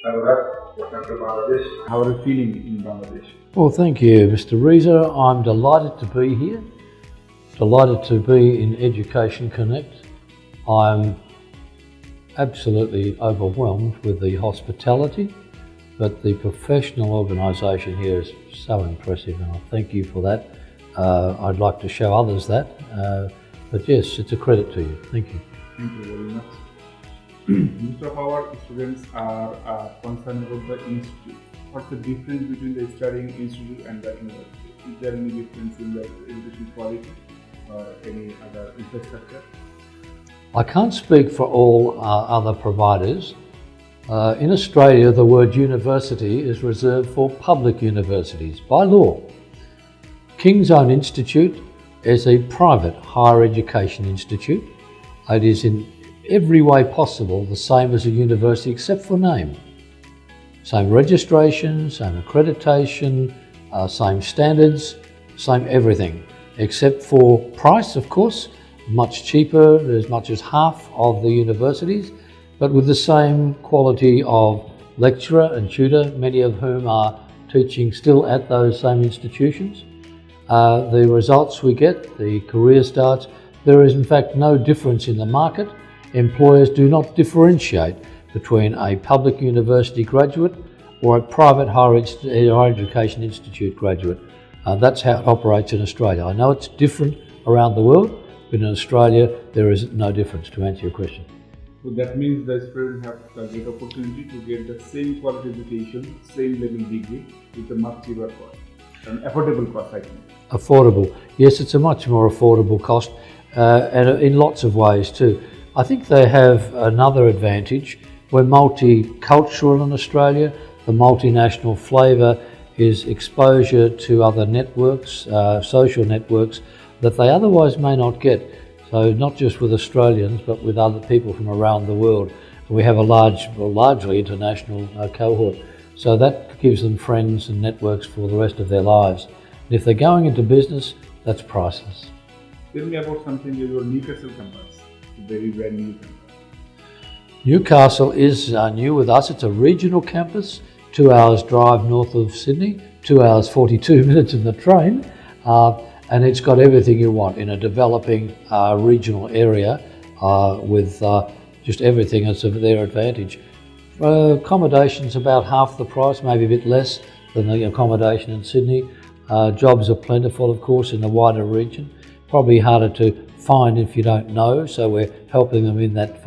How are you feeling in Bangladesh? Well, thank you, Mr. Reza. I'm delighted to be here, delighted to be in Education Connect. I'm absolutely overwhelmed with the hospitality, but the professional organisation here is so impressive, and I thank you for that. I'd like to show others that, but yes, it's a credit to you. Thank you. Thank you very much. Most of our students are concerned about the institute. What's the difference between the studying institute and the university? Is there any difference in the education quality or any other infrastructure? I can't speak for all other providers. In Australia, the word university is reserved for public universities by law. King's Own Institute is a private higher education institute. It is in every way possible the same as a university except for name. Same registration, same accreditation, same standards, same everything, except for price, of course, much cheaper, as much as half of the universities, but with the same quality of lecturer and tutor, many of whom are teaching still at those same institutions. The results we get, the career starts, there is in fact no difference in the market. Employers do not differentiate between a public university graduate or a private higher education institute graduate. That's how it operates in Australia. I know it's different around the world, but in Australia there is no difference, to answer your question. So that means the students have a great opportunity to get the same quality education, same level degree with a much cheaper cost, an affordable cost, I think. Affordable. Yes, it's a much more affordable cost, and in lots of ways too. I think they have another advantage. We're multicultural in Australia. The multinational flavour is exposure to other networks, social networks, that they otherwise may not get. So not just with Australians, but with other people from around the world. We have a largely international cohort. So that gives them friends and networks for the rest of their lives. And if they're going into business, that's priceless. Tell me about something in your Newcastle campus, a very brand new campus. Newcastle is new with us. It's a regional campus, 2 hours drive north of Sydney, 2 hours 42 minutes in the train, and it's got everything you want in a developing regional area with just everything that's of their advantage. Accommodation's about half the price, maybe a bit less than the accommodation in Sydney. Jobs are plentiful, of course, in the wider region. Probably harder to find if you don't know, so we're helping them in that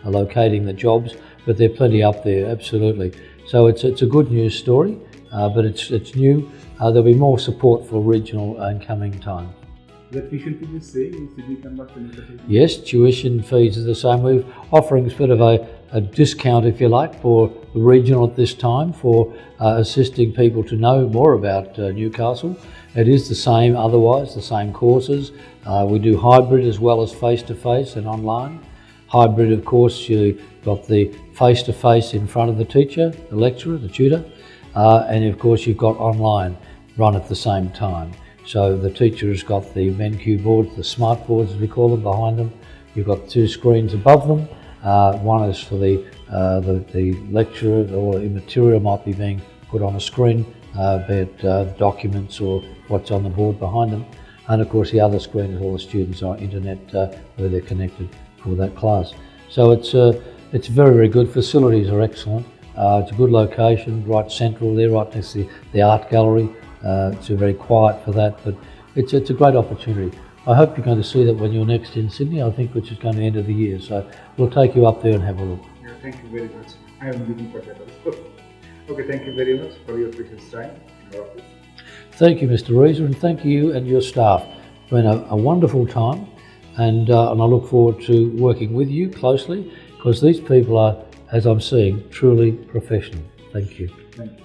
locating the jobs, but there are plenty up there, absolutely. So it's a good news story, but it's new. There'll be more support for regional in coming time. The tuition fees is same in Sydney campus and Newcastle? Yes, tuition fees are the same. We're offering a bit of a discount, if you like, for the regional at this time for assisting people to know more about Newcastle. It is the same otherwise, the same courses. We do hybrid as well as face-to-face and online. Hybrid, of course, you've got the face-to-face in front of the teacher, the lecturer, the tutor, and of course you've got online run at the same time. So the teacher has got the MenQ boards, the smart boards as we call them, behind them. You've got 2 screens above them. One is for the lecturer, or the material might be being put on a screen, be it documents or what's on the board behind them. And of course the other screen is all the students on internet where they're connected for that class. So it's very, very good. Facilities are excellent. It's a good location, right central there, right next to the art gallery. It's very quiet for that, but it's a great opportunity. I hope you're going to see that when you're next in Sydney, I think, which is going to end of the year. So we'll take you up there and have a look. Yeah, thank you very much. I am looking for that also. Okay, thank you very much for your precious time in our office. Thank you, Mr. Reza, and thank you and your staff. It's been a wonderful time, and I look forward to working with you closely, because these people are, as I'm seeing, truly professional. Thank you. Thank you.